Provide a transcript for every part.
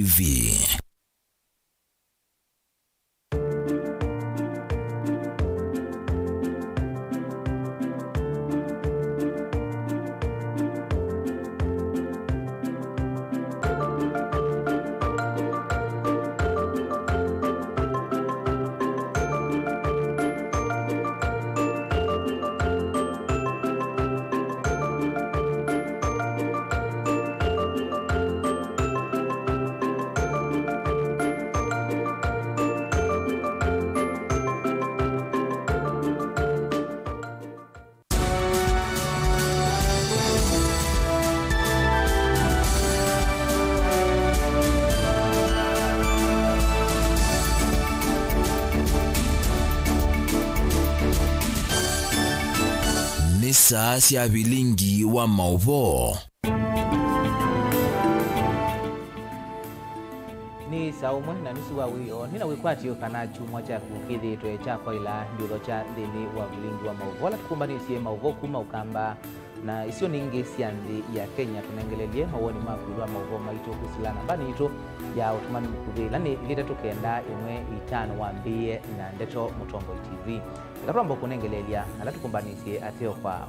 TV. Saa cia bilingi wa mauvo ni saumwe na nusu wa wio nina wikwatio kana chumwa cha kukithitwe cha koila ndiulo cha thini wa bilingi wa mauvo la tukumbanisie mauvo kuma ukamba na isio ningi sianzi ya Kenya tunengelelie mawoni makulu wa mauvo maito kusilana bani ito ya utumani mkudhila ni ilita tukenda imwe itano wambie na ndeto Mutombo TV Garambo kunengelelia na tukumbanisie ateo kwa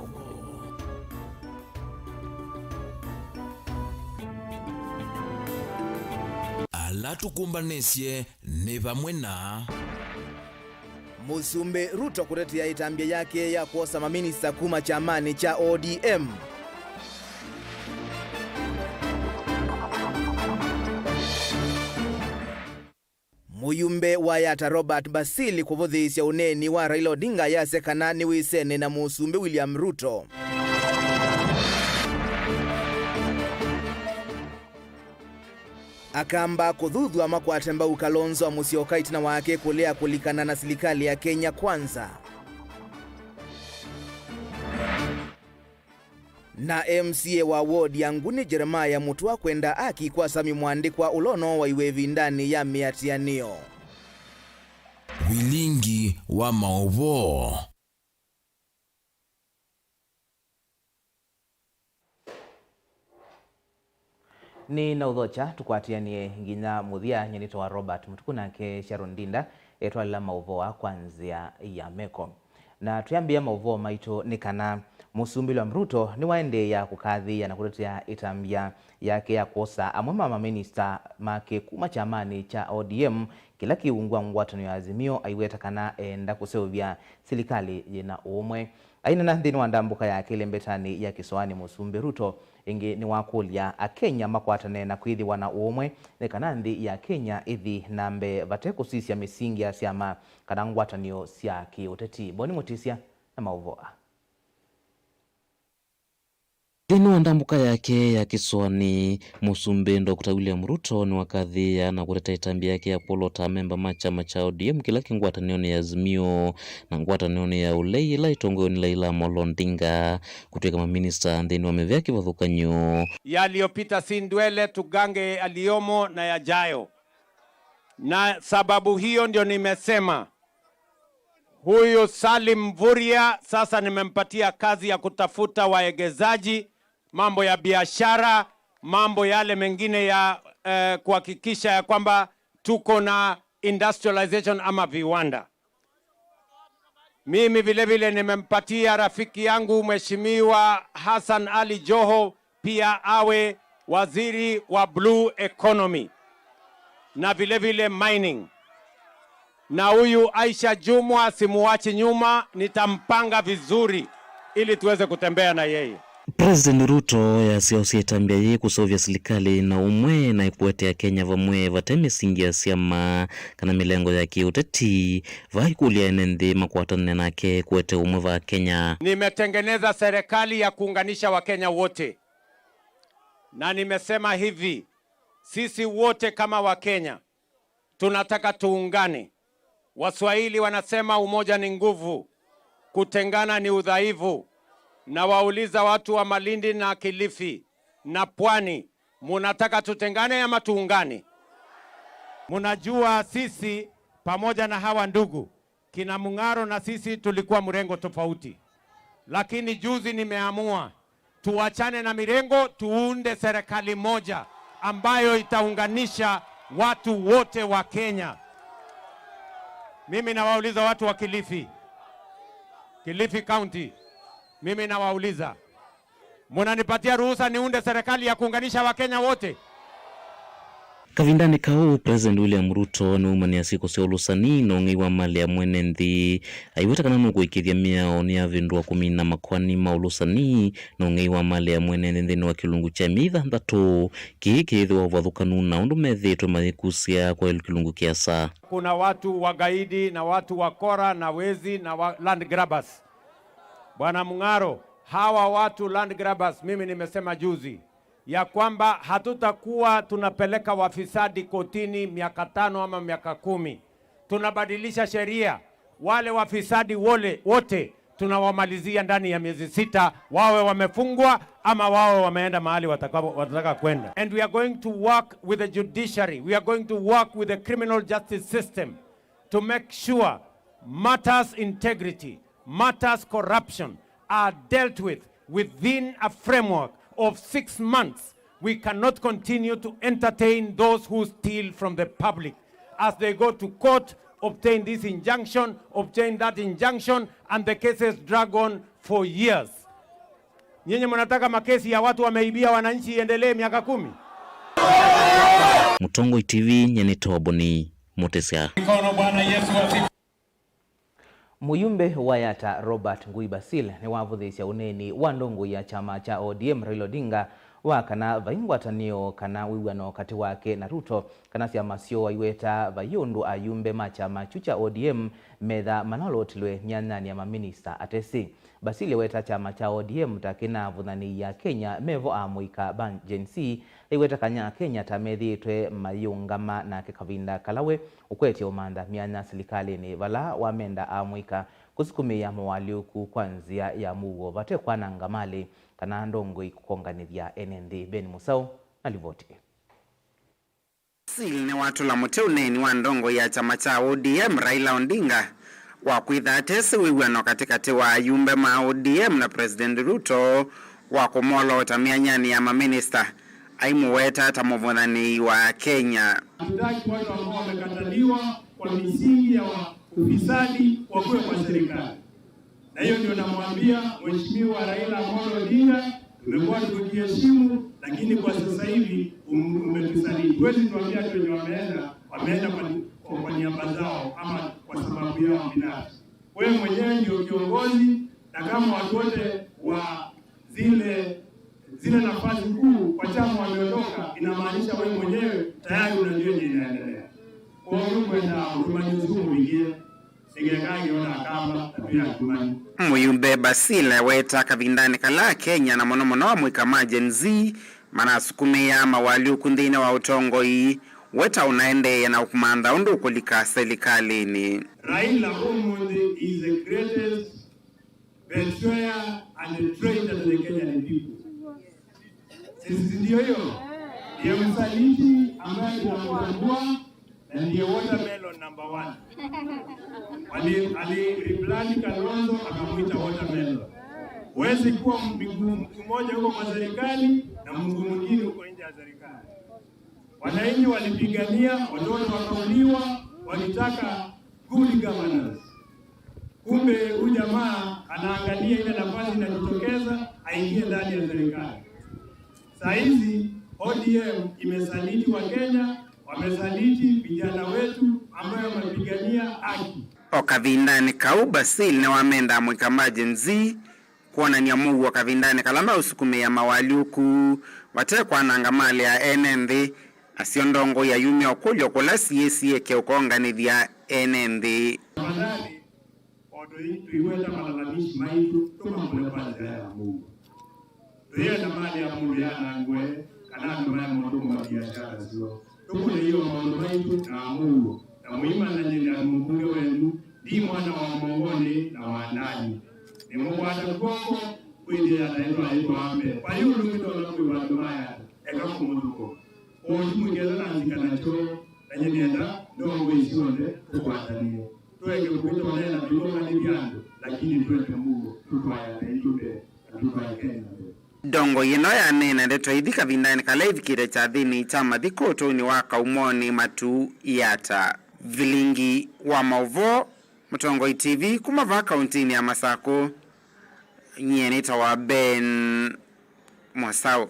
alatukumbanesie ni vamwe na Musumbe Ruto kutetea itambia yake ya kuosa maminista kuma chamani cha ODM. Muyumbe wa yata Robert Basili kuvuthisya uneni wa Raila Odinga yasekana ni wisene na Musumbe William Ruto. Akamba kuthuthwa makwatemba Kalonzo wa Musyoka itina wake kulea kulikana na serikali ya Kenya Kwanza. Na MCA wa ward ya Nguni Jeremiah Mutua kwenda aki kwa Sami Mwandikwa ulono wa iwevi ndani ya miatianio. bilingi wa mauvo. ni na udhocha tukwatianie nginya muthia nyenito wa Robert Mutukuna ke Sharon Ndinda etwala mauvoa kwanzia ya meko na tuyambia mauvoa maito ni kana Musumbi wa Ruto ni waende ya kukathi ya nakuletea itambia yake ya kosa amwe mama minister make kuma chamani cha ODM kila kiungwa ngwatano ya Azimio aiweta kana enda kuseuvya serikali jina umwe aina na ndini wandambuka ya kile mbetani ya Kiswani Musumbi Ruto ingi ni wakulia akenya makwatane na kuidhi wana umwe ne kanandi ya Kenya ithi nambe vateko sisi ya misingi ya siama kana ngwatanio sia kiuteti Boni Mutisia na mauvoa Dini wandambuka yake ya Kiswani Musumbe Dr. William Ruto ni wakathia na kureta itambi yake ya polota memba machama cha ODM kila kingwatanioni ya Azimio na ngwatanioni ya ulei ila itongoni la ila Molondinga kutuweka maminista ndeni wamevya kivathukanyo yaliyopita si ndwele tugange aliyomo na yajayo, na sababu hiyo ndio nimesema huyu Salim Mvurya sasa nimempatia kazi ya kutafuta waegezaji, mambo ya biashara, mambo yale mengine ya kuhakikisha ya kwamba tuko na industrialization ama viwanda. Mimi vile vile nimempatia rafiki yangu Mheshimiwa Hassan Ali Joho pia awe waziri wa blue economy na vile vile mining. Na huyu Aisha Jumwa simuachi nyuma, nitampanga vizuri ili tuweze kutembea na yeye. President Ruto ya siausia tambia ye kusovya serikali na umwe na ipuete ya Kenya vamwe vateme singi ya siama kana milengo ya kiuteti vaikulia enende makwatane nake kuete umwe va Kenya. Nimetengeneza serikali ya kuunganisha Wakenya wote, na nimesema hivi, sisi wote kama Wakenya tunataka tuungane. Waswahili wanasema umoja ni nguvu, kutengana ni udhaifu. Na wauliza watu wa Malindi na Kilifi na Pwani, munataka tutengane ama tuungane? Munajua sisi pamoja na hawa ndugu kina Mung'aro na sisi tulikuwa mrengo tofauti, lakini juzi nimeamua tuachane na mirengo, tuunde serikali moja ambayo itaunganisha watu wote wa Kenya. Mimi nawauliza watu wa Kilifi County, mimi nawauliza, munanipatia ruhusa niunde serikali ya kuunganisha Wakenya wote? Kavindani kau President William Ruto ni umania siku cia ulusani na ng'iwa mali ya mwene nthi aiwetakana nugu ikithia miao ni avindwa kumina makwani ma ulusani na ng'iwa mali ya mwene nthi wa kilungu cha mitha ndatu kikithwa uvathukanu na undu methitwe maikusia kwa kilungu kiasa. Kuna watu wagaidi na watu wakora na wezi na land grabbers. Bwana Mung'aro, hawa watu land grabbers, mimi nimesema juzi ya kwamba hatutakuwa tunapeleka wafisadi kotini miaka 5 ama miaka 10. Tunabadilisha sheria. Wale wafisadi wote tunawamalizia ndani ya miezi 6, wawe wamefungwa ama wawe wameenda mahali watataka kwenda. And we are going to work with the judiciary. We are going to work with the criminal justice system to make sure matters integrity, matters corruption are dealt with within a framework of 6 months. We cannot continue to entertain those who steal from the public as they go to court, obtain this injunction, obtain that injunction, and the cases drag on for years. Nyinyi mnataka makesi ya watu wameibia wananchi iendelee miaka 10? Mutongo TV nyenito Boni Mutesya. Bwana Yesu asifiwe. Muyumbe wa Yata Robert Ngui Basil ni wavuthisya uneni wa ndongo ya chama cha ODM Raila Odinga wa kana vaingwatanio kana wiwano kati wake na Ruto kana siama sio waiweta vayundu ayumbe machama chucha ODM metha manolotilwe nyanani ya maminista atesi. Basili weta chama cha ODM takina vuthani ya Kenya mevo amuika banjensi iweta kanya Kenya tamethitwe mayungama na kikavinda kalawe ukwetia umanda mianya serikali ni vala wamenda amuika kusukumia mawaliuku kwanzia ya mugo vate kwa nangamali kana ndongo ikukonganithia NND. Ben Musau alivoti. Basili ni watu la muteuneni wa ndongo ya chama cha ODM Raila Odinga wa kwitha atesi wiwano katikati wa ayumbe ma ODM na President Ruto wa kumolota mianyani ya maminista aimuweta tamuvuthani wa Kenya. Hatutaki watu ambao wamekataliwa kwa misingi ya ufisadi wakuwe kwa serikali. Na hiyo ndio namwambia Mheshimiwa Raila Amolo Odinga, tumekuwa tukiheshimu, lakini kwa sasa hivi umetusaliti. Huwezi tuambia kwenye wameenda kwa niaba zao ama kwa sababu yao binafsi. Wewe mwenyewe ndio kiongozi, na kama watu wote wa zile nafasi kuu kwa chama wameondoka, inamaanisha wewe mwenyewe tayari unajua nini inaendelea. Kwa hiyo kwenda utumanyizumu wengine sigekage ona kama tabia kumani. Muyumbe Basile weta kavindani kala Kenya na mono mwika majenzi manasukumia mawali ukundine wa utongoi weta unaende ya na ukumanda undu kulika serikalini. Raila Omondi is the greatest betrayer and a traitor to the Kenyan people. Sisi ndio hiyo. Ndiye msaliti ambaye tunamtambua na ndiye watermelon number 1. Alirebrandi Kalonzo akamuita watermelon. Huwezi kuwa mguu mmoja huko kwa serikali na mguu mwingine huko nje ya serikali. Wananchi walipigania, watoto wakauliwa, walitaka good governance. Kumbe huyu jamaa anaangalia ile nafasi inajitokeza aingie ndani ya serikali. Saa hizi ODM imesaliti wa Kenya, wamesaliti vijana wetu ambao wanapigania haki. Okavindani kau Basili na wamenda mwika majenzi kuona ni amugu wa kavindani kalama usukume ya mawaliuku watekwa nangamali ya NND asiondongo ya yumi okulyo kula siye keukonganithia NND. Madhali odo tuiweta malalamishi maitu tumambule kwanza ya Mungu. Tuyenda mali ya Mungu ya nangwe kanatu maya mwaduma biashara zio. Tukule hiyo maundu maitu na Mungu. Na muhima na njini ya mbunge wenu di mwana wa mwongoni na wanani. Ni Mungu hata mkongo kuindi ya taitwa hito hambe. Kwa hiyo lumito na kuiwa dumaya eka kumuduko. Oji mwingeza na nzika na choo na njini enda ndongo isionde tukwatanie. Tuweke mpito wanena bilonga ni biando lakini tuweke Mungu tukwaya na itube na tukwaya Kenya. Ndongo ino yanena ndeto ithika vindani kalevikire cha thini cha mathikoto ni waka umoni matu yata vilingi wa mauvo Mutongoi TV kumava kauntini ya Masako nyenita wa Ben Mwasau.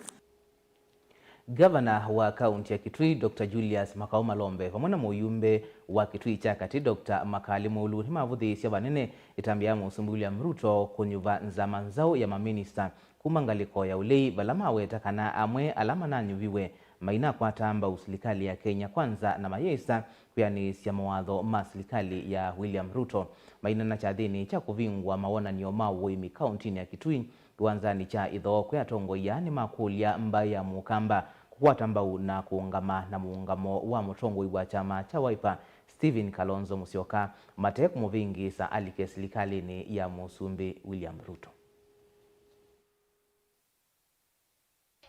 Gavana wa kaunti ya Kitui Dr. Julius Makau Malombe pamoja na muyumbe wa Kitui Chakati Dr. Makali Mulu nimavuthisya vanene itambia Musumbi William Ruto kunyuva nzama nzao ya maminista kumangaliko ya ulei balama weta kana amwe alama na nyuviwe maina kwa tamba usilikali ya Kenya Kwanza na mayesa kuyanisya mawatho ma serikali ya William Ruto maina na chathini cha kuvingwa mawona ni omawo imi kauntini ya Kitui tuanzani cha ithoko ya tongo yani makulia mbaya mukamba kukwata mbau na kuungama na muungamo wa mutongoi wa chama cha Wiper Stephen Kalonzo Musyoka mateku muvingi sa alike serikali ni ya Musumbi William Ruto.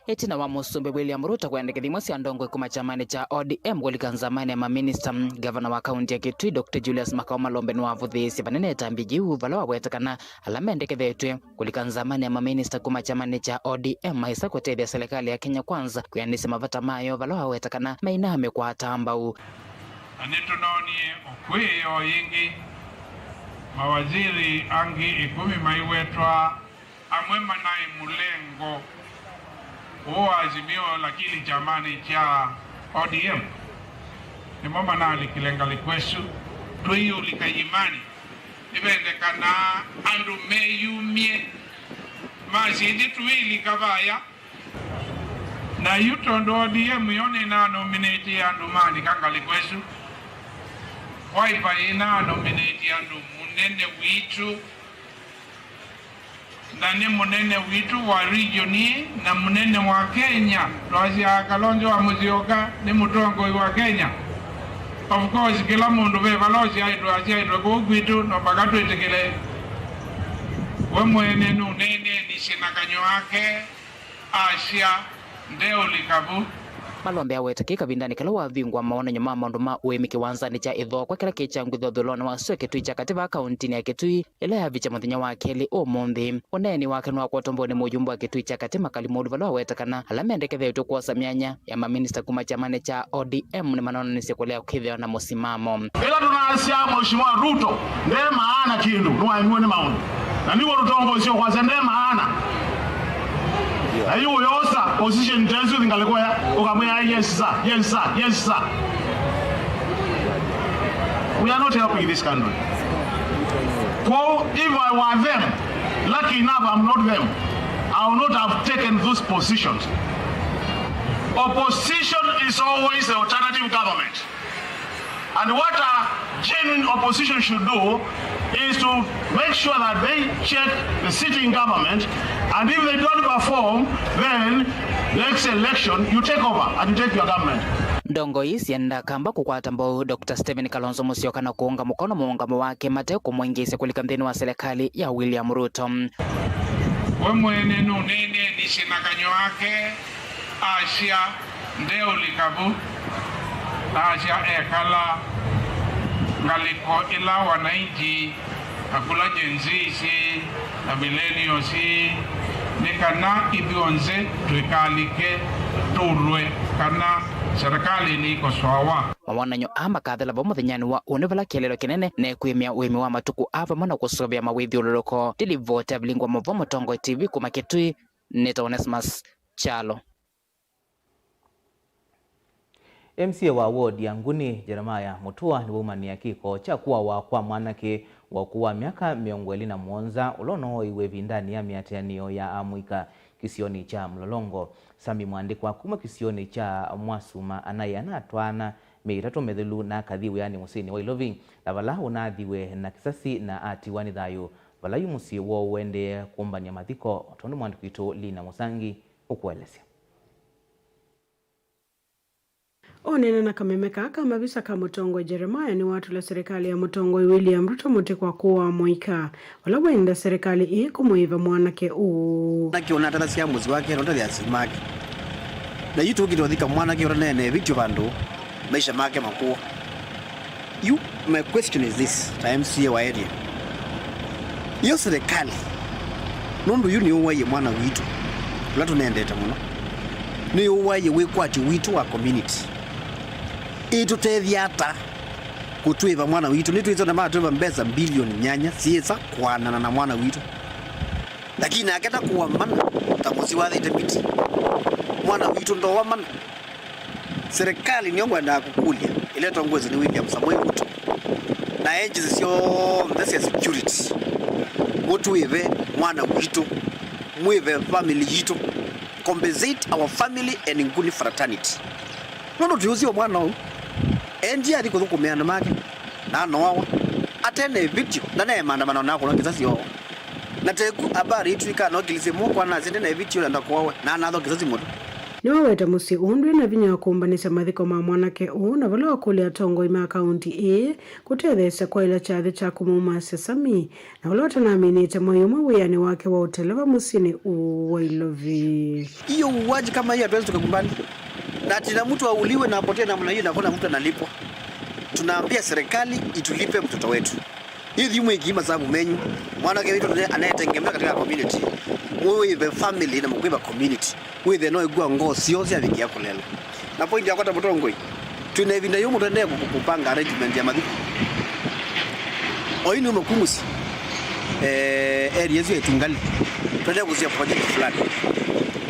Etina wa Musumbi William Ruto kuandika thimosi ya ndongo kuma chamani cha ODM kulikanzamani ya maminista. Gavana wa kaunti ya Kitui Dr. Julius Makau Malombe nuwavuthisi vanene tambijiu vala wawetakana alamendeke vetwe kulikanzamani ya maminista kuma chamani cha ODM maisa kutethya serikali ya Kenya Kwanza kuyanisi mavata mayo vala wawetakana mainame kwa tambau. Anitunonie okweyo yingi mawaziri angi 10 maiwetwa amwema naye mulengo azimio lakini chamani cha ODM ni mama na likilenga likwesu tuiyo likayimani ibendekana andu meyumie masindi tuili kavaya na yutondo ODM yone na nominate andu mani kanga likwesu Wiper ina nominate andu munene witu na ni munene witu wa regioni na munene wa Kenya Lwazia Kalonzo wa Musyoka ni mutongoi wa Kenya. Of course kila mundu ve balozi aitwa kugwitu no bagatu itekele we mwene nunene ni sinakanyo wake Asia ndeo likabu Malombe awetakika vindani kala wa vingwa maona nyuma maundu ma uemiki wanzani cha idho kwa kila kichangu dhodholona wa suwe Kitui Chakati va kauntini ya Kitui ila ya vicha muthinya wa keli umuthi uneni wake nwa kwa tomboni mujumbu wa Kitui Chakati Makali Mulu vala awetakana alamendeke vetu kuosa mianya ya maminista kuma chamane cha ODM ni manona nisikulea ukithio na musimamo. Ila tunaasya Mheshimiwa Ruto ne maana kindu nuwaimiwe ni maundu na niwo Rutongo usio kwa zende maana ayu yosa position tensu ngalekoya ukamwe yes sir yes sir yes sir. We are not helping this country. If I were them, lucky enough I'm not them, I would not have taken those positions. Opposition is always the alternative government. And what a genuine opposition should do is to make sure that they check the sitting government, and if they don't perform, then next election you take over and you take your government. Ndongo isi yenda kamba kukwata mbao Dr. Stephen Kalonzo Musyoka na kuunga mkono muungamo wake mateo kumwingise kulikamdheni wa serikali ya William Ruto. We mwene nunene ni sinakanyo wake Asia ndeo likabu Asia ekala ngaliko ila wananchi akula jenzisi na millennials nikana ibionze tuikalike tulwe kana serikali ni koswawa Mawananyo ama kathela bomo thinyani wa univala kielelo kinene ne kuimia uimi wa matuku ava mana kusovya mawithi uloloko dilivote avilingwa mavo Mutongoi TV kuma Kitui Neta Onesmus Chalo. MCA wa ward ya Nguni Jeremiah Mutua ni wumania kiko cha kuwa wa kwa mwanake wa kuwa miaka 27 ulono iwe vindani ya miatianio ya amwika kisioni cha Mlolongo. Sami mwandikwa kuma kisioni cha Mwasuma anayanatwana meitatu methelu na kathiwe yani musini wa Ilovi na vala unathiwe na kisasi na ati wanithayo vala yu musi wo wende kumbania mathiko tondu mwandikwitu Lina Musangi ukuelesya. Onena na kamemeka kama visa ka Mutongoi Jeremiah ni watu la serikali ya Mutongoi William Ruto mute kwa kuwa moika wala wenda serikali hii kumuiva mwanake uu naki onatana sia muzi wake ronda ya simaki na yitu ukidwathika mwanake uranene vitu vandu maisha make makuwa. My question is this time see wa area hiyo serikali nundu yu ni uwaye mwana witu la tunendete muno ni uwaye wikwati witu wa community itutethia kutwiva mwana witu nitwizo na matwiva mbesa bilioni nyanya siesa kwanana na mwana witu lakini aketa kuwa mana tamusi wathite miti mwana witu ndo wa mana serikali niongwenda kukulia ile tongozi ni William Samoei Ruto na agencies sio the security mutwive mwana witu mwive family yitu compensate our family and nguni fraternity nono tuuziwa mwana huu endi ali kuthukumeana make na noawa atene video na ne maandamano nako na kisasi yo na teku habari itu ikana kilise moko na sende na video na ndakwawe na natho kisasi moto niwaweta musi undwe na vinya wa kuumbanisa mathiko ma mwanake uu na vala wakulia tongo ima kaunti kutethesa kwa ila chathi cha kumuma sesami na vala watanaminite moyuma wiyani wake wa uteleva musini wa Ilovi. Iyo uwaji kama hiyo hatuwezi tukakumbali na tina mtu auliwe na apotea namna hiyo na kuna mtu analipwa. Tunaambia serikali itulipe mtoto wetu. Hiyo dhimu ikiima sababu menyu mwanake wetu anayetegemea katika community wewe the family na mkwiba community wewe the no igua ngo sio sia viki yako lelo na point yako taboto ngoi tunevinda yumu tende kupanga arrangement ya madhiko oini umekumusi areas yetu ngali tende kuzia project fulani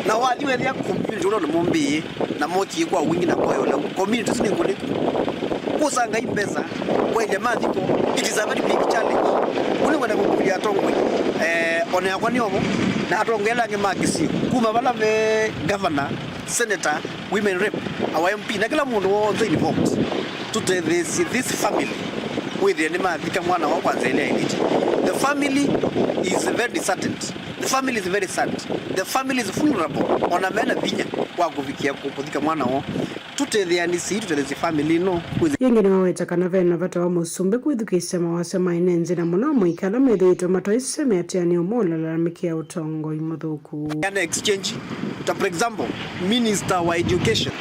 na waliwe ya community uno mombi na moti kwa wingi na kwa yole community sini ngoni kusanga impesa kwa ile madhiko it is a very big challenge ule wana kukulia tongwe ona yakwa ni omo na atongela ngemakisi kuma bala ve governor senator women rep our MP na kila mundu wonse involved to this family with the madhika mwana wa kwanza ile elite the family is very disheartened the family is very sad the family is vulnerable ona mena binya kwa kufikia kuthika mwana wao tuthethianisi tutethesi family no yengi ni waweta kana vena vata wa musumbe kwithukisema wasema inenzi na muno mwikala methito matoiseme atiani umola lalamikia utongo imuthuku yana exchange for example minister wa education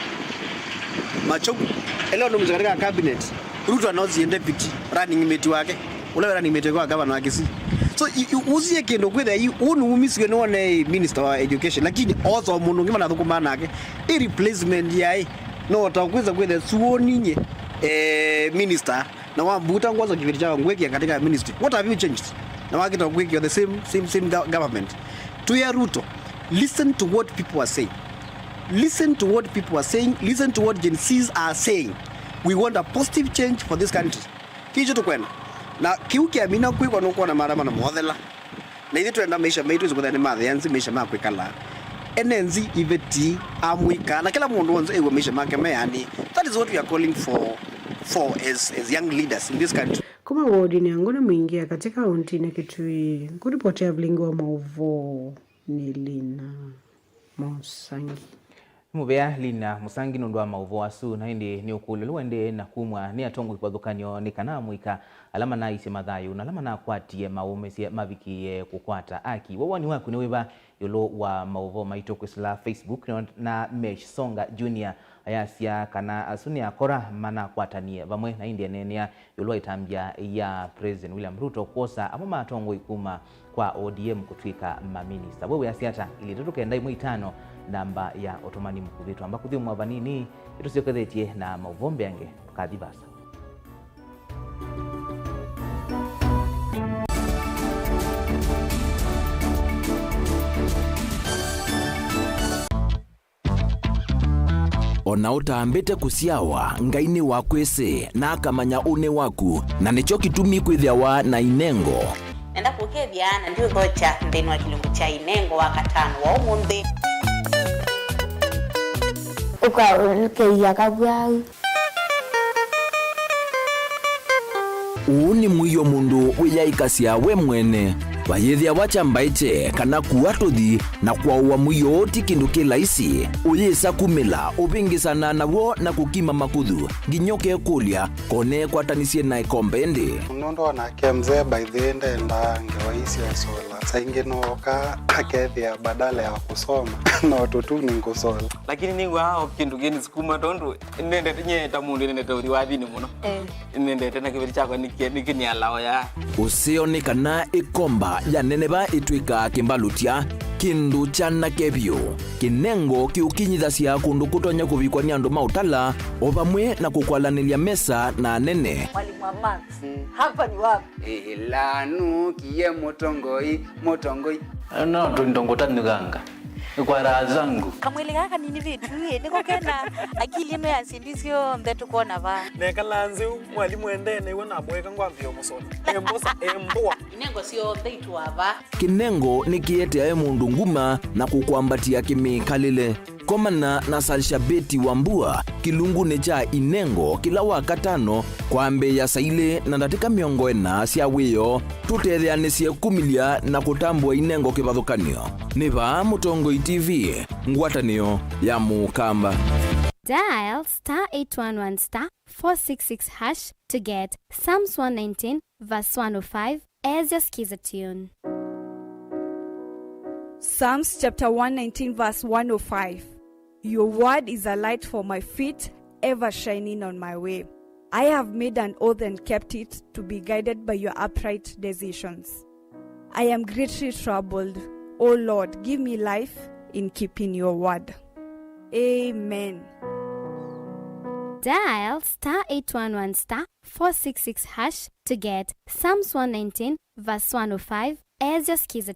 Machogu eleo ndo mzikatika cabinet Ruto anaoziende deputy running mate wake ule running mate kwa governor wake si so uzie kendo kwetha hii unumiswe no ne minister wa education lakini also mundu ngima na thukuma nake i replacement yai no takweza kwetha suoninye minister na wambuta ngwazo kiviri cha ngweki katika ministry what have you changed na wakita ngweki the same government to ya Ruto listen to what people are saying listen to what people are saying listen to what Gen Zs are saying we want a positive change for this country kicho tukwenda na kiuki amina kwikwa no kuona marama na mothela na ithu twenda maisha maitu zikuthani mathianzi maisha makwikala enenzi iveti amwika na kila mundu wonse ewe maisha make mayani that is what we are calling for as young leaders in this country kuma wodi ni angone mwingia katika kaunti na Kitui kuripotea Vlingi wa Mauvo ni Lina Musangi mubea Lina Musangi nundwa Mauvo asu na hindi ni ukulu wende na kumwa ni atongo ikwadhukanyo ni kana mwika alama na ise madhayu na alama na kwatie maume maviki kukwata aki wawani waku ni weba yolo wa Mauvo maito kusila Facebook na Mesh Songa Junior ayasia kana asuni akora mana kwatanie vamwe na India nenia yolo itambia ya President William Ruto kosa amama atongo ikuma kwa ODM kutwika maminista wewe asiata ili tutoke ndai mwitano namba ya otomani mkuvitu ambako thio mwavanini itusiokethetie na Mauvombe yange kadhibasa ona utambite kusiawa ngaini wakwese na akamanya une waku na nicho kitumi kwithiawa na inengo nenda kukethia ndio gocha ndeni wa kilungu cha inengo wa katano wa umuthi ukarukeia kabwau uni mwiyo mundu wiyaikasia we mwene vayethia wachambaite kana kuwatuthi na kwauwa mwiyo oti kindu kilaisi uyisa kumila uvingisana nawo na kukima makuthu nginyoke kulia kone kwatanisie na ikombendi nondo na kemze by the end enda ngewaisi ya sola saingi nooka akethia badala ya kusoma na watoto ni kusola lakini ningwa hao kindu geni sikuma tondu nende nyeta mundu nende uri wathini muno nende tena kibiri chako nikini alao ya usioni kana ikomba ya neneba itwika kimbalutia kindu chana kebyo kinengo kiukinyithacia kundu kutonya kuvikwa ni andu mautala o vamwe na kukwalanilia mesa na anene. Mwalimu wa maths, hapa ni wapi? Lanu kie motongoi. No, ndongotani ganga. Kwa raha zangu. Kamwili gaka nini vitu niko kena akili ino ya sindisio mbetu kuona va. Neka lanzi mwalimu endene iwana mweka ngwambio musona. Embosa emboa. Kinengo sio theitu wava. Kinengo ni kiete ae mundu nguma na kukwambatia kimikalile. Komana na Salshabeti Wambua kilungune cha inengo kila wakatano kwa mbe ya saile na ndatika miongo ena sia wiyo tutetheanisye kumilia na kutambua inengo kivathukanio. Niva Mutongoi TV, ngwatanio ya Mukamba. Dial *811*466# to get Psalms 119 verse 105 as your skiza tune. Psalms chapter 119 verse 105. Your word is a light for my feet, ever shining on my way. I have made an oath and kept it, to be guided by your upright decisions. I am greatly troubled. O Lord, give me life in keeping your word. Amen. Dial *811*466# to get Psalms 119 verse 105 as your skiza.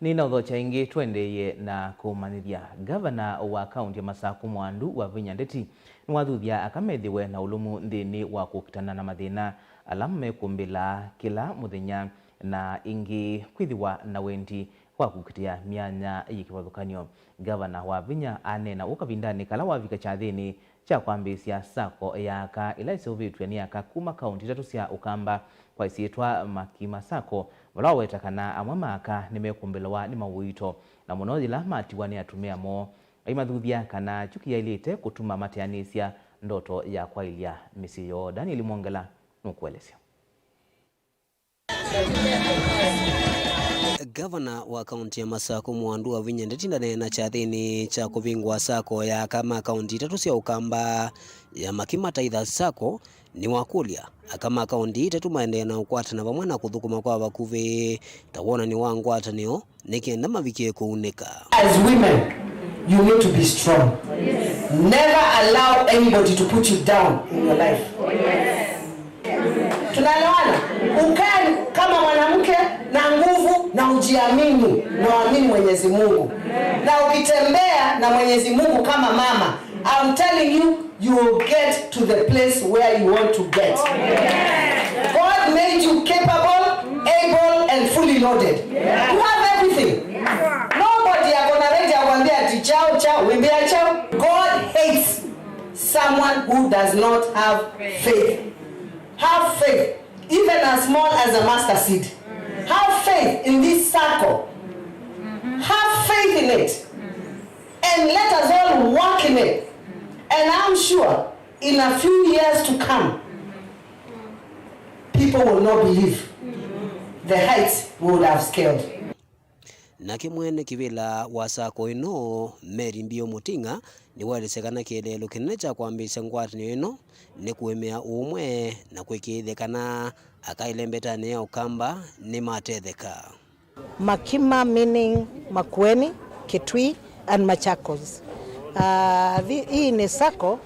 Nina udhocha ingi tuendeye na kumanithia. Gavana wa kaunti ya Masaku Mwandu wa Vinya Ndeti nwathudhia akamethiwe na ulumu nthini wa kukitana na mathina alamme kumbila kila muthenya na ingi kwithiwa na wendi wa kukitia mianya yikivathukanio. Gavana wa Vinya anena ukavindani kala wavika cha thini cha kwambisia sako yaka ila isiuvitwe ni yaka kuma kaunti tatu cia Ukamba kwa isiitwa Makima Sako wala wetakana amwe maka nimekumbelewa ni mawuito na muno ila matiwa ni atumia mo aimathuthia kana chuki yailite kutuma mateanisia ndoto ya kwailia misiyo. Daniel Mwongela nukuelezea. Gavana wa kaunti ya Masaku Mwandu wa Vinya Ndeti ndanena cha thini cha kuvingwa sako ya kama kaunti tatu cia Ukamba ya Makima Taitha Sako ni wakulia akama kaunti tatu maende na ukwatana vamwe na kuthukuma kwa vakuvi tawona ni wangwatanio nikienda mavikie kuunika. As women, you need to be strong. Yes. Never allow anybody to put you down in your life. Yes. Tunaelewana? Ukae kama mwanamke na nguvu na ujiamini na uamini Mwenyezi Mungu. Na ukitembea na Mwenyezi Mungu kama mama, I'm telling you, you will get to the place where you want to get. God made you capable, able and fully loaded. You have everything. Nobody are gonna ready to kwambia chao wimbia chao. God hates someone who does not have faith. Have faith, even as small as a mustard seed. Have faith in this circle. Have faith in it. And let us all work in it. And I'm sure in a few years to come, people will not believe the heights we would have scaled. Na kimwene kivila wa sako ino Mary Mbio Mutinga ni walesekana kielelo kinene cha kwambisha ngwatanio ino ni kuemea umwe na kwikithekana akailembetani ya Ukamba ni matetheka. Makima meaning Makueni, Kitui and Machakos. Hii ni sako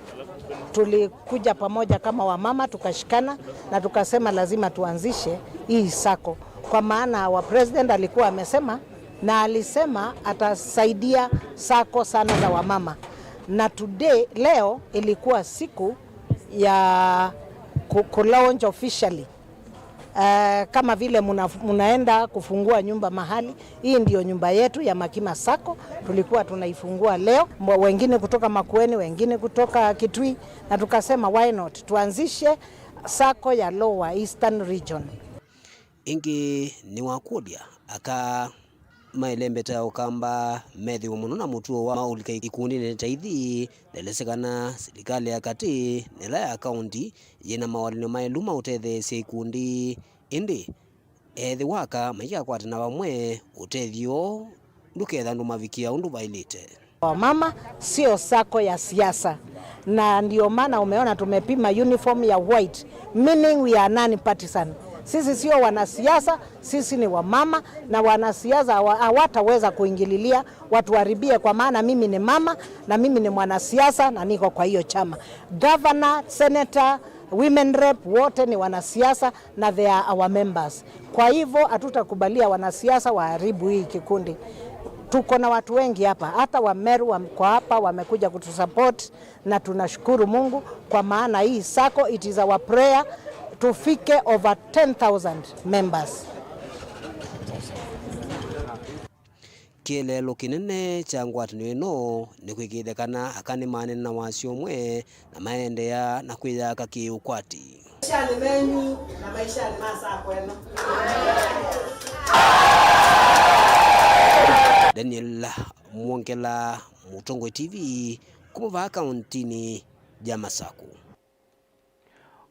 tulikuja pamoja kama wamama tukashikana na tukasema lazima tuanzishe hii sako kwa maana wa president alikuwa amesema na alisema atasaidia sako sana za wamama. Na today leo ilikuwa siku ya ku-launch officially. Kama vile munaenda kufungua nyumba mahali, hii ndio nyumba yetu ya Makima Sako. Tulikuwa tunaifungua leo, wengine kutoka Makueni, wengine kutoka Kitui, na tukasema why not tuanzishe sako ya Lower Eastern Region. Ingi ni wakulia aka mailembeta ya Ukamba methi umuno na mutuo wa maulika ikundi ni taithi lelesekana serikali ya kati nila ya kaunti yena mawalino mailuma utetheesya ikundi indi ethi waka maika kwatana vamwe utethio nduketha ndu mavikia undu vailite. Wamama sio sako ya siasa, na ndio maana umeona tumepima uniform ya white, meaning we are non-partisan. Sisi sio wanasiasa, sisi ni wamama, na wanasiasa hawataweza kuingililia watu haribie, kwa maana mimi ni mama na mimi ni mwanasiasa na niko kwa hiyo chama. Governor, senator, women rep wote ni wanasiasa na they are our members. Kwa hivyo hatutakubalia wanasiasa waharibu hii kikundi. Tuko na watu wengi hapa, hata Wameru wako hapa wamekuja kutusupport, na tunashukuru Mungu kwa maana hii sako, it is our prayer tufike over 10,000 members. Kielelo kinene cha ngwatanio ino ni kwigithekana akani manene na wasio mwe na maendea na kwiyaka kiukwati. Maisha ni menyu na maisha ni masako eno. Daniel Mwongela, Mutongwe TV, kuva kauntini ya Masako.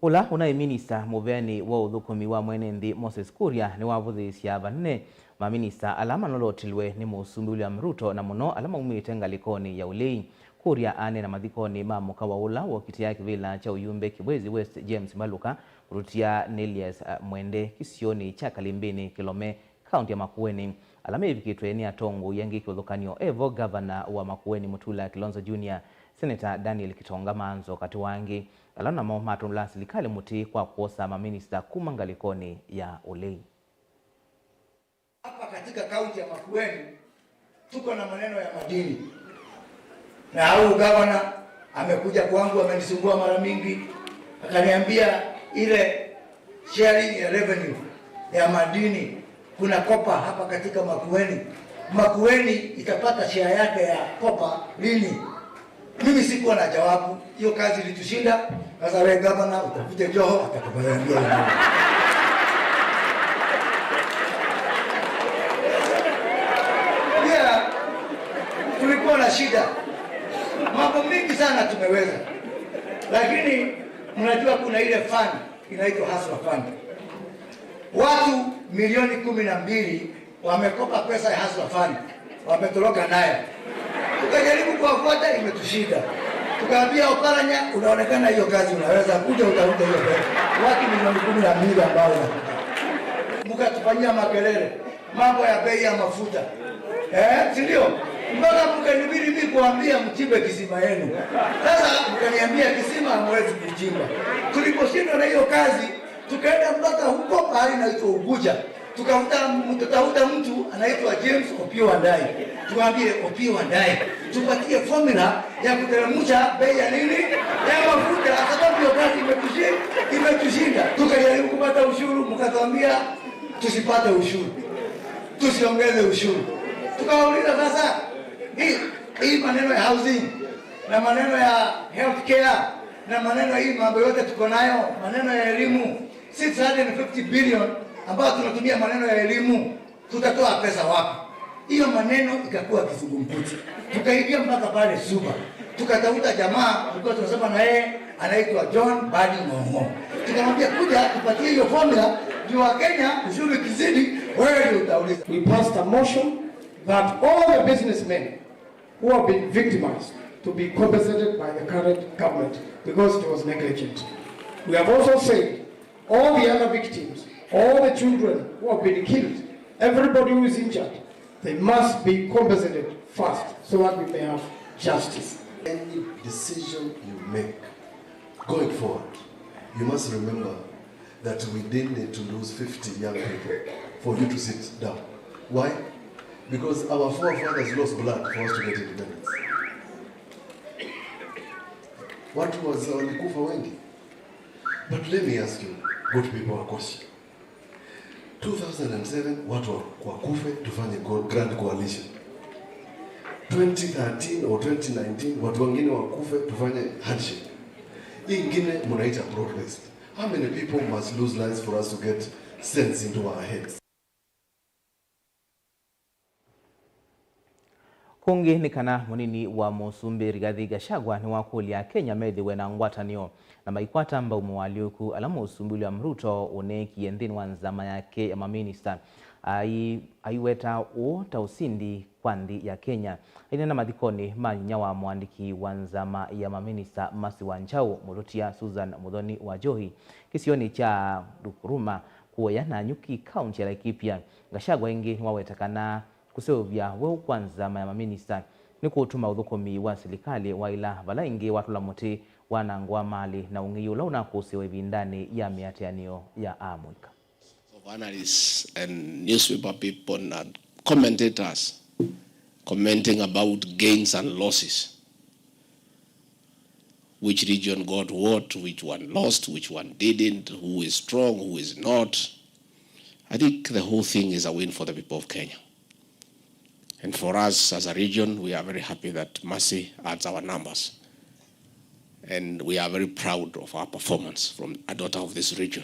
Ula unaye minista muveni wa uthukumi wa mwenendi Moses Kuria ni wavuthisya vanne maminista alama nolotilwe ni Musumbi William Ruto na muno alama umite ngalikoni ya ulei. Kuria ane na mathikoni ma muka wa ula wokitia kivila cha uyumbe Kibwezi West James Maluka kurutia Nelias Mwende kisioni cha Kalimbini Kilome kaunti ya Makueni. Alama ivikitwe ni atongo yangi kuthukanio Evo governor wa Makueni Mutula Kilonzo Junior Senator Daniel Kitonga Manzo katiwangi alana mo matula serikali muti kwa kuosa maminista kumangalikoni ya ulei. Hapa katika kaunti ya Makueni tuko na maneno ya madini, na huyu governor amekuja kwangu, amenisumbua mara mingi, akaniambia ile sharing ya revenue ya madini kuna kopa hapa katika Makueni. Makueni itapata share yake ya kopa lini? Mimi sikuwa na jawabu. Hiyo kazi ilitushinda. Sasa wewe governor utafute Joho atakubalia. Pia tulikuwa na shida. Mambo mengi sana tumeweza. Lakini mnajua kuna ile fund inaitwa Hustler Fund. Watu milioni 12 wamekopa pesa ya Hustler Fund. Wametoroka nayo. Tukajaribu kuwafuata, imetushinda. Tukaambia Oparanya, unaonekana hiyo kazi unaweza kuja utafuta hiyo pesa. Watu milioni 12 ambao mkatufanyia makelele. Mambo ya bei ya mafuta. Si ndio? Mpaka mkanibidi mimi kuambia mchimbe kisima yenu. Sasa mkaniambia kisima hamwezi kuchimba. Tuliposhindwa na hiyo kazi, tukaenda mpaka huko pahali inaitwa Ubuja. Tutafuta mtu anaitwa James Opio Wandai. Tuambie Opio Wandai tupatie formula ya kuteremsha bei ya nini ya mafuta, sababu hiyo kazi imetushinda. Tukajaribu kupata ushuru, mkatuambia tusipate ushuru, tusiongeze ushuru. Tukauliza sasa hii maneno ya housing na maneno ya healthcare na maneno hii mambo yote tuko nayo, maneno ya elimu 650 billion ambao tunatumia maneno ya elimu, tutatoa pesa wapi? Hiyo maneno ikakuwa kizungumkuti. Tukaingia mpaka pale Suba. Tukatafuta jamaa tulikuwa tunasema na yeye anaitwa John Badi Ng'ong'o. Tukamwambia kuja tupatie hiyo formula ndio Kenya ushuru kizidi wewe ndio utauliza. We passed a motion that all the businessmen who have been victimized to be compensated by the current government because it was negligent. We have also said all the other victims, all the children who have been killed, everybody who is injured, they must be compensated first so that we may have justice. Any decision you make going forward, you must remember that we didn't need to lose 50 young people for you to sit down. Why? Because our forefathers lost blood for us to get independence. Watu walikufa wengi. But let me ask you, good people wa Koshi. 2007 watu wakufe tufanye grand coalition. 2013 or 2019 watu wengine wakufe tufanye handshake. Hii ingine mnaita progress. How many people must lose lives for us to get sense into our heads? Kungi ni kana munini wa Musumbi Rigathi Gachagua ni wakulia Kenya methiwe na ngwatanio na maikwata mba umwaliuku ala Musumbi William Ruto uneki endini wanzama yake ya maminista aiweta o tausindi kwa nthi ya Kenya. Inena mathikoni manyinya wa mwandiki wa nzama ya maminista Mercy Wanjau, Murutia Susan Muthoni wa Johi kisioni cha Rukuruma kuoya na Nyuki kaunti ya Laikipia. Gachagua ingi wawetakana kusevya weu kwa nzama ya maminista ni kutuma uthukumi wa serikali waila vala ingi watu la muti wanangwa mali na ungiyu launa kusiwe vindani ya miatianio ya Amwika. Of analysts and newspaper people and commentators commenting about gains and losses. Which region got what, which one lost, which one didn't, who is strong, who is not. I think the whole thing is a win for the people of Kenya. And for us as a region, we are very happy that Mercy adds our numbers. And we are very proud of our performance from a daughter of this region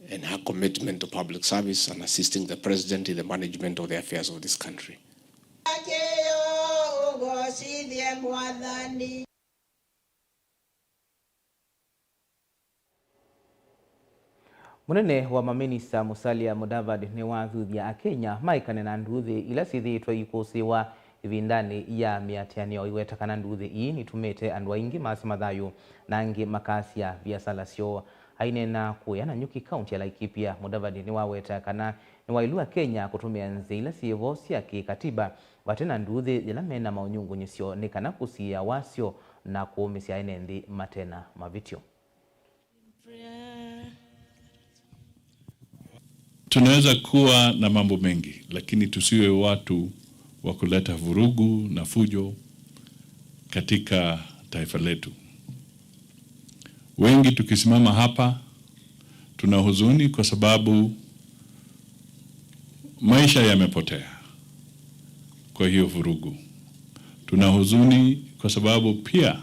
and her commitment to public service and assisting the president in the management of the affairs of this country. Munene wa maminista Musalia Mudavadi ni wathuthia a Kenya maikane na nduthi ila sithitwe ikusiwa vindani ya miatianio iwetakana nduthi ii nitumite andu aingi masi mathayu na angi makasia biasala sio ainena kuyana Nyuki kaunti ya Laikipia. Mudavadi ni wawetakana ni wailua Kenya kutumia nzi ila sivo cia kikatiba watena nduthi ila mena maunyungu nyisio ni kana kusia wasio na kuumisia ine nthi matena mavitio. Tunaweza kuwa na mambo mengi, lakini tusiwe watu wa kuleta vurugu na fujo katika taifa letu. Wengi tukisimama hapa tuna huzuni kwa sababu maisha yamepotea kwa hiyo vurugu. Tuna huzuni kwa sababu pia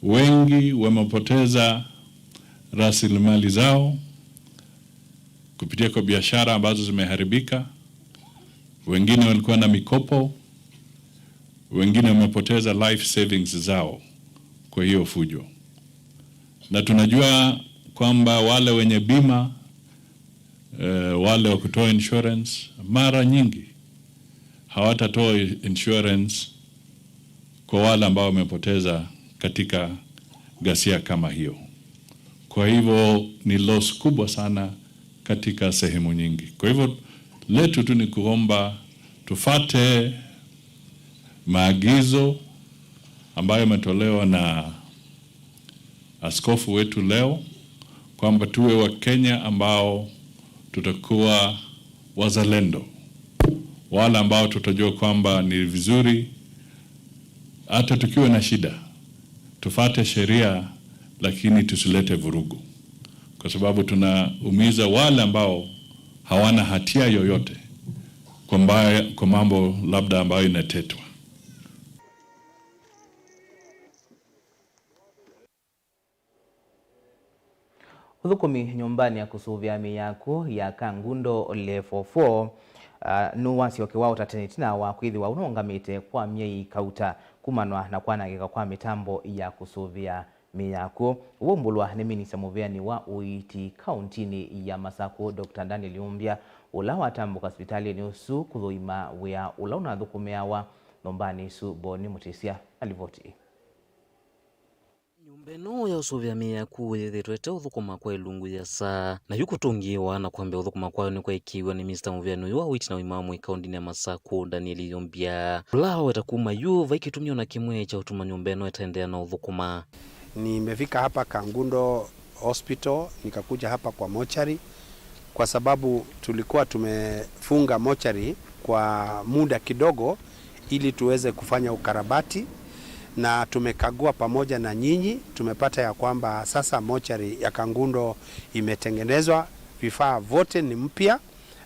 wengi wamepoteza rasilimali zao kupitia kwa biashara ambazo zimeharibika. Wengine walikuwa na mikopo, wengine wamepoteza life savings zao kwa hiyo fujo. Na tunajua kwamba wale wenye bima, wale wa kutoa insurance, mara nyingi hawatatoa insurance kwa wale ambao wamepoteza katika ghasia kama hiyo. Kwa hivyo ni loss kubwa sana katika sehemu nyingi. Kwa hivyo letu tu ni kuomba tufate maagizo ambayo yametolewa na askofu wetu leo kwamba tuwe wa Kenya ambao tutakuwa wazalendo, wale ambao tutajua kwamba ni vizuri hata tukiwa na shida tufate sheria, lakini tusilete vurugu, kwa sababu tunaumiza wale ambao hawana hatia yoyote kwa mambo labda ambayo inatetwa. Uthukumi nyumbani ya kusuvia miyaku ya Kangundo level 4 nuwasi wake wao tatenetina wa kwithi wa unongamite kwa miei kauta kumanwa na kwanagika kwa mitambo ya kusuvia miyaku. Uombulwa ni minista muveani wa Uiti kauntini ya Masako Dr. Daniel Umbia ula watambuka hospitali ni usu kuthuima wea ula unathukumia wa nombani su Boni Mutisia alivoti. Nyumbeno ya usuvia miyaku yethitwete uthukuma kwa ilungu ya saa na yukutungiwa na kwambia uthukuma kwayo ni kwa ikiwa ni minista muveani wa Uiti na uimamu ikaundini ya Masako Daniel Umbia ula watakuma yu vaikitumio na kimwe cha utuma nyumbeno itaendea na uthukuma. Nimefika hapa Kangundo Hospital, nikakuja hapa kwa mochari kwa sababu tulikuwa tumefunga mochari kwa muda kidogo ili tuweze kufanya ukarabati, na tumekagua pamoja na nyinyi, tumepata ya kwamba sasa mochari ya Kangundo imetengenezwa, vifaa vote ni mpya,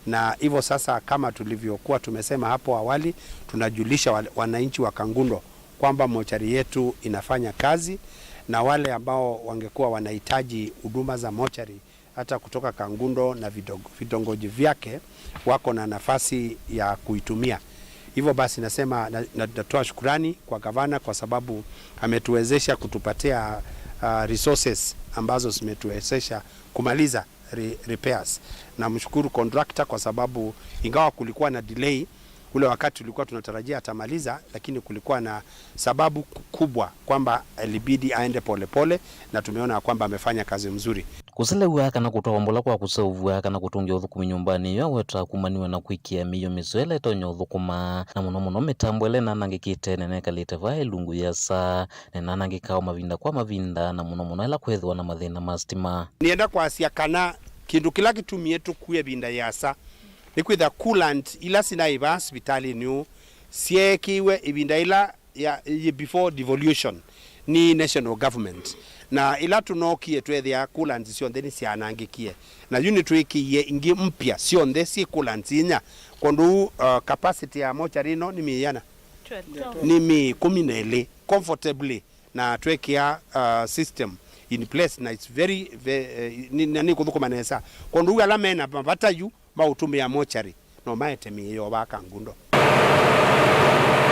na hivyo sasa kama tulivyokuwa tumesema hapo awali, tunajulisha wananchi wa Kangundo kwamba mochari yetu inafanya kazi, na wale ambao wangekuwa wanahitaji huduma za mochari hata kutoka Kangundo na vitongoji vyake wako na nafasi ya kuitumia. Hivyo basi nasema natoa shukrani kwa gavana kwa sababu ametuwezesha kutupatia resources ambazo zimetuwezesha kumaliza repairs. Na mshukuru contractor kwa sababu ingawa kulikuwa na delay, ule wakati tulikuwa tunatarajia atamaliza, lakini kulikuwa na sababu kubwa kwamba ilibidi aende polepole, na tumeona kwamba amefanya kazi mzuri. Kuselewa kana kutoa mbola kwa kusavua kana kutungia uthukumi nyumbani yo weta kumaniwa na kwikia miyo miswele tonyo uthukuma na muno mitambo ele nanangikite nene kalite vai lungu yasa nena nangikao mavinda kwa mavinda na muno ela kwethwa na mathina ma stima. Nienda kwa asia kana kindu kila kitumie tukuye binda yasa ni kwitha coolant ila sinaiva hospitali new siekiwe ibinda ila ya before devolution ni national government na ila tunokie twethia coolant cionthe ni cianangikie na unit ikiye ingi mpya cionthe si coolant inya kondu capacity ya mochari no ni miyana ni mi 12 comfortably na twekia system in place na it's very ni kuthukuma nesa kondu ala mena batayu mautumia mochari no maetemi yo bakangundo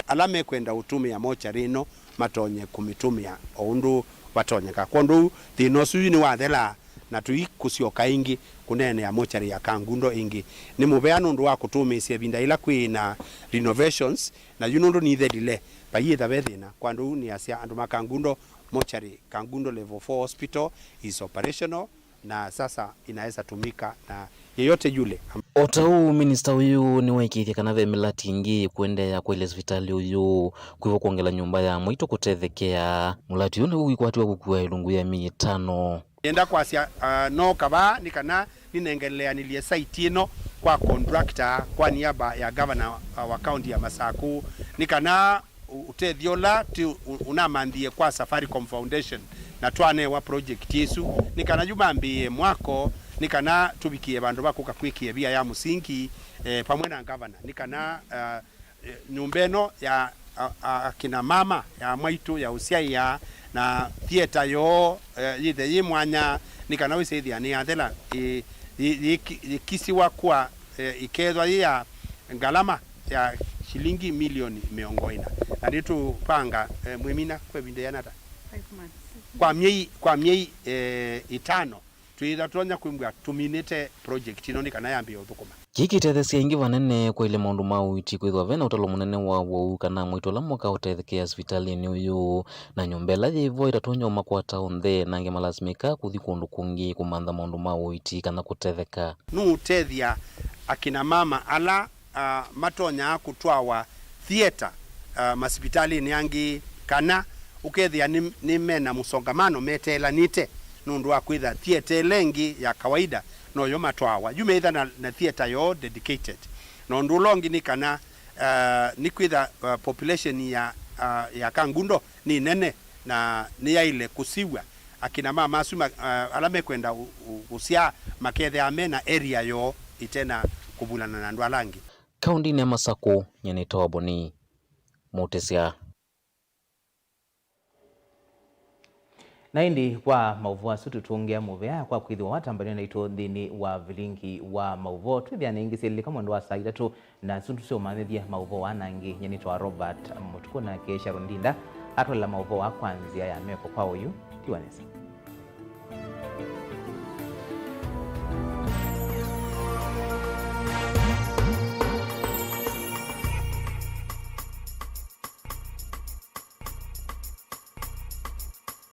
alame kwenda utumia mochari no matonye kumitumia oundu batonyeka kondu thino suyu ni wathela na tuikusioka ingi kunene ya mochari ya kangundo ingi ni mubeano ndu wa kutumisia binda ila kwina renovations na yunundu ni thedile bayitha bethina kwandu ni asia andu makangundo mochari Kangundo level 4 hospital is operational na sasa inaweza tumika na yeyote yule. Otau minister uyu ni waikithia kana ve milati ingi kuendea kwa ile hospitali uyu kuivo kuongela nyumba ya mwito kutethekea mulati uyu ni kwatiwa kukua ilungu ya 500. Enda kwa sia no kaba nikana ninengelea nilie site ino kwa contractor kwa niaba ya governor wa county ya Masaku nikana utethiola ti unamandie kwa Safaricom Foundation na twane wa project yesu nikana jumambie mwako nikana tubikie bandu bakuka kwikie bia ya musingi pamwe na governor nikana nyumbeno ya kina mama ya mwaitu ya usiaya na theater yo yithe yimwanya nikana wisethia ni athela kisiwa kwa ikethwa ya ngalama ya shilingi milioni 100 na nditu panga mwemina kwa binde yanata 5 months kwa miei 5 tuitha tonya kwimbwa tuminite project ino nikana yambia uthukuma kikitethesia ingi vanene kwa ile maundu mauiti kwithwa vena utalo munene wa wau kana mwito la mwaka utethekea hospitalini uyu na nyombela yivo itatonya umakwata onthe nange malazimika kuthi kundu kungi kumantha maundu mauiti kana kutetheka nu utethia akina mama ala matonya kutwawa theater hospitali ni angi kana ukethia ni mena musongamano metelanite nundu wa kwitha theater lengi ya kawaida no yo matwawa yume either na theater yo dedicated no ndulongi ni kana ni kwitha population ya Kangundo ni nene na ni ya ile kusiwa akina mama asuma alame kwenda usia makethe amena area yo itena kubulana na ndwalangi kaunti ya Masako nyenetoa boni motesia na indi kwa mauvua sutu tuongea muvea kwa kwithiwa watambania na ito thini wa vilingi wa mauvo twithia na ingi sili kama ndo wa saa itatu na sutu sio manithia mauvo wanangi nyenitwa Robert Mutuku na Sharon Ndinda atwala mauvo wa kwanzia ya meko kwa uyu tiwanesa